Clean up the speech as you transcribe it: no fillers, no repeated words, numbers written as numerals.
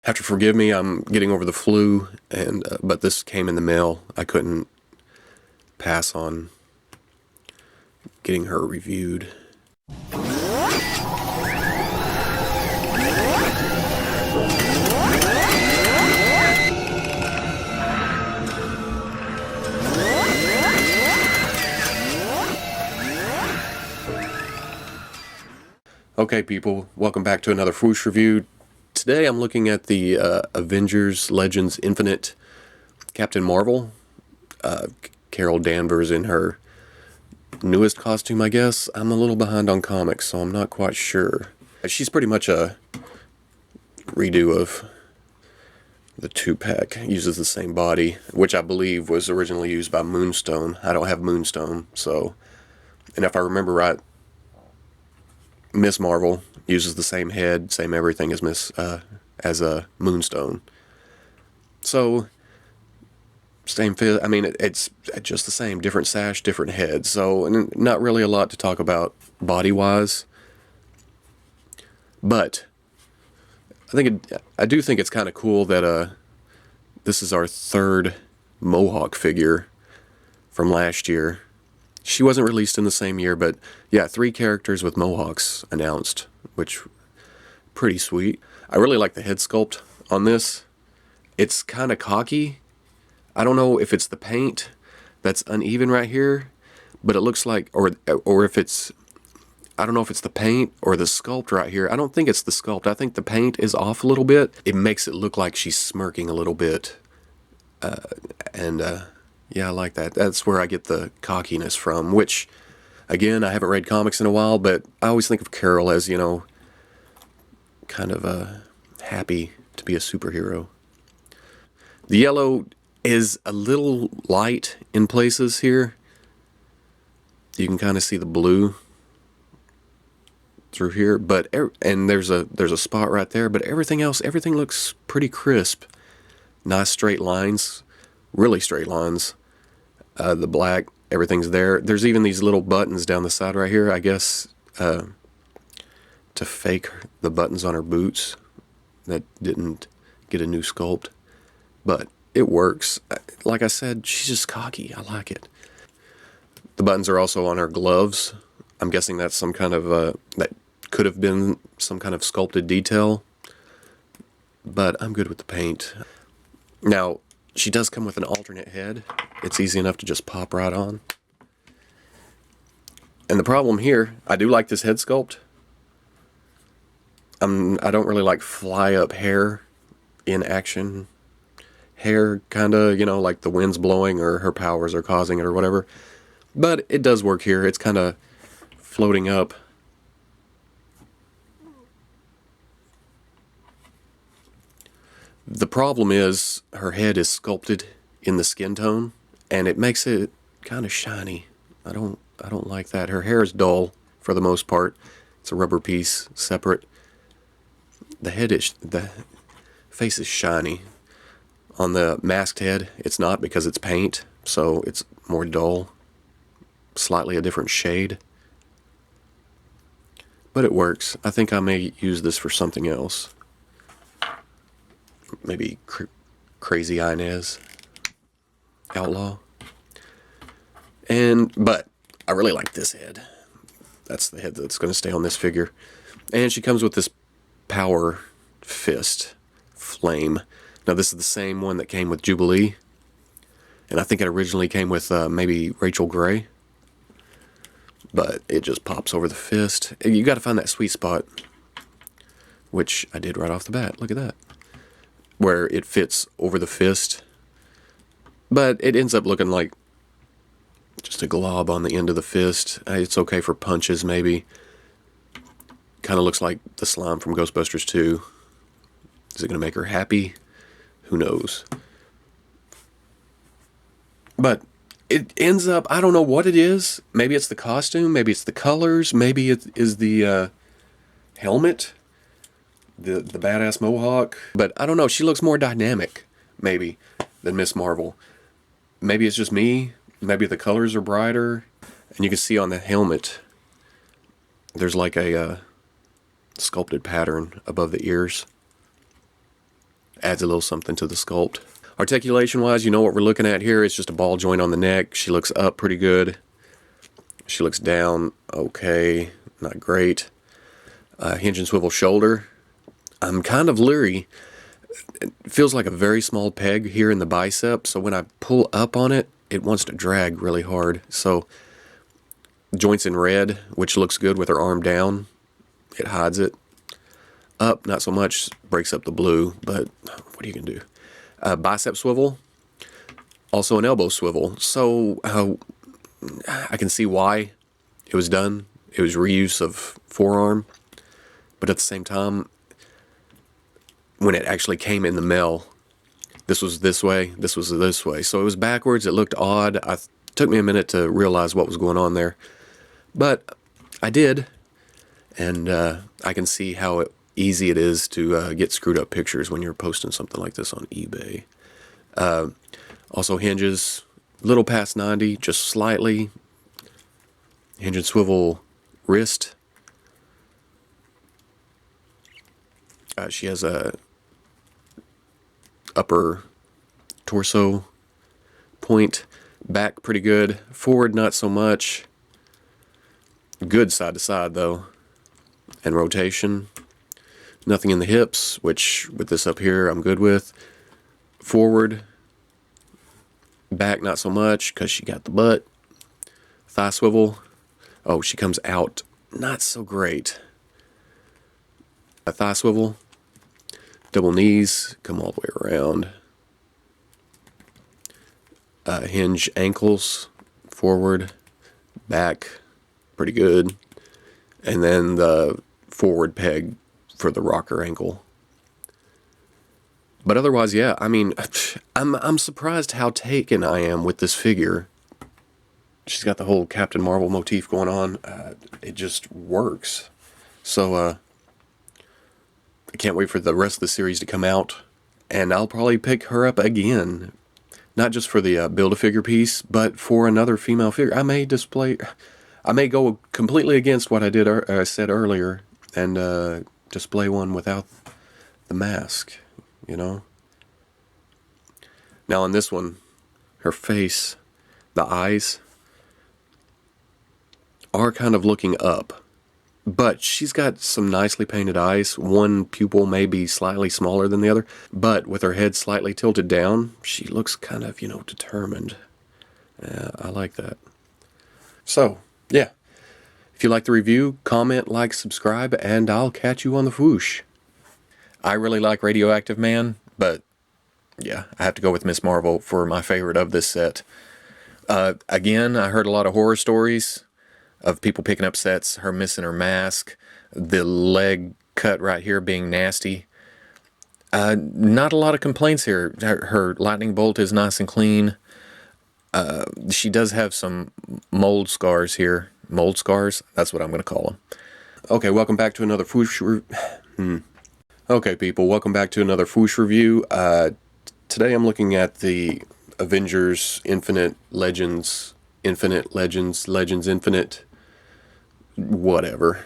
Have to forgive me, I'm getting over the flu, and but this came in the mail. I couldn't pass on getting her reviewed. Okay, people, welcome back to another Fwoosh review. Today I'm looking at the Avengers Legends Infinite Captain Marvel. Carol Danvers in her newest costume, I guess. I'm a little behind on comics, so I'm not quite sure. She's pretty much a redo of the 2-pack. Uses the same body, which I believe was originally used by Moonstone. I don't have Moonstone, so... And if I remember right, Miss Marvel uses the same head, same everything as a Moonstone. So, same fit. I mean, it's just the same, different sash, different head. So, not really a lot to talk about body-wise. But I do think it's kind of cool that this is our third Mohawk figure from last year. She wasn't released in the same year, but yeah, 3 characters with Mohawks announced, which pretty sweet. I really like the head sculpt on this. It's kind of cocky. I don't know if it's the paint that's uneven right here, but it looks like, or if it's, I don't know if it's the paint or the sculpt right here. I don't think it's the sculpt. I think the paint is off a little bit. It makes it look like she's smirking a little bit, yeah, I like that. That's where I get the cockiness from, which, again, I haven't read comics in a while, but I always think of Carol as, you know, kind of happy to be a superhero. The yellow is a little light in places here. You can kind of see the blue through here, but and there's a spot right there, but everything else, everything looks pretty crisp. Nice straight lines. Really straight lines. The black, everything's there. There's even these little buttons down the side right here, I guess, to fake the buttons on her boots that didn't get a new sculpt. But it works. Like I said, she's just cocky. I like it. The buttons are also on her gloves. I'm guessing that's some kind of, that could have been some kind of sculpted detail. But I'm good with the paint. Now, she does come with an alternate head. It's easy enough to just pop right on. And the problem here, I do like this head sculpt. I don't really like fly up hair in action. Hair kinda, you know, like the wind's blowing or her powers are causing it or whatever. But it does work here. It's kinda floating up. The problem is her head is sculpted in the skin tone, and it makes it kind of shiny. I don't like that. Her hair is dull for the most part. It's a rubber piece, separate. The face is shiny. On the masked head, it's not because it's paint, so it's more dull, slightly a different shade. But it works. I think I may use this for something else. Maybe Crazy Inez Outlaw. But I really like this head. That's the head that's going to stay on this figure. And she comes with this power fist flame. Now this is the same one that came with Jubilee. And I think it originally came with maybe Rachel Gray. But it just pops over the fist. You got to find that sweet spot. Which I did right off the bat. Look at that. Where it fits over the fist, but it ends up looking like just a glob on the end of the fist. It's okay for punches, maybe. Kind of looks like the slime from Ghostbusters 2. Is it going to make her happy? Who knows? But it ends up, I don't know what it is. Maybe it's the costume, maybe it's the colors, maybe it is the helmet. The badass Mohawk. But I don't know, she looks more dynamic, maybe, than Miss Marvel. Maybe it's just me. Maybe the colors are brighter. And you can see on the helmet, there's like a sculpted pattern above the ears. Adds a little something to the sculpt. Articulation-wise, you know what we're looking at here. It's just a ball joint on the neck. She looks up pretty good. She looks down okay, not great. Hinge and swivel shoulder. I'm kind of leery. It feels like a very small peg here in the bicep, so when I pull up on it, it wants to drag really hard. So joints in red, which looks good with her arm down. It hides it. Up, not so much, breaks up the blue, but what are you going to do? Bicep swivel, also an elbow swivel. So I can see why it was done. It was reuse of forearm, but at the same time, when it actually came in the mail, this was this way, this was this way. So it was backwards. It looked odd. It took me a minute to realize what was going on there, but I did, and I can see how easy it is to get screwed up pictures when you're posting something like this on eBay. Also hinges, little past 90, just slightly. Hinge and swivel wrist. She has a upper torso point. Back pretty good. Forward not so much. Good side to side though. And rotation. Nothing in the hips, which with this up here I'm good with. Forward. Back not so much because she got the butt. Thigh swivel. Oh, she comes out not so great. A thigh swivel. Double knees. Come all the way around. Hinge ankles. Forward. Back. Pretty good. And then the forward peg for the rocker ankle. But otherwise, yeah, I mean, I'm surprised how taken I am with this figure. She's got the whole Captain Marvel motif going on. It just works. So, I can't wait for the rest of the series to come out. And I'll probably pick her up again. Not just for the Build-A-Figure piece, but for another female figure. I may go completely against what I said earlier and display one without the mask, you know. Now on this one, her face, the eyes are kind of looking up, but she's got some nicely painted eyes. One pupil may be slightly smaller than the other, but with her head slightly tilted down, she looks kind of, you know, determined. I like that. So, yeah. If you like the review, comment, like, subscribe, and I'll catch you on the Fwoosh. I really like Radioactive Man, but yeah, I have to go with Miss Marvel for my favorite of this set. Again, I heard a lot of horror stories of people picking up sets, her missing her mask, the leg cut right here being nasty. Not a lot of complaints here. Her lightning bolt is nice and clean. She does have some mold scars here. Mold scars? That's what I'm going to call them. Okay, welcome back to another Fwoosh Okay, people, welcome back to another Fwoosh review. Today I'm looking at the Avengers Legends Infinite, whatever.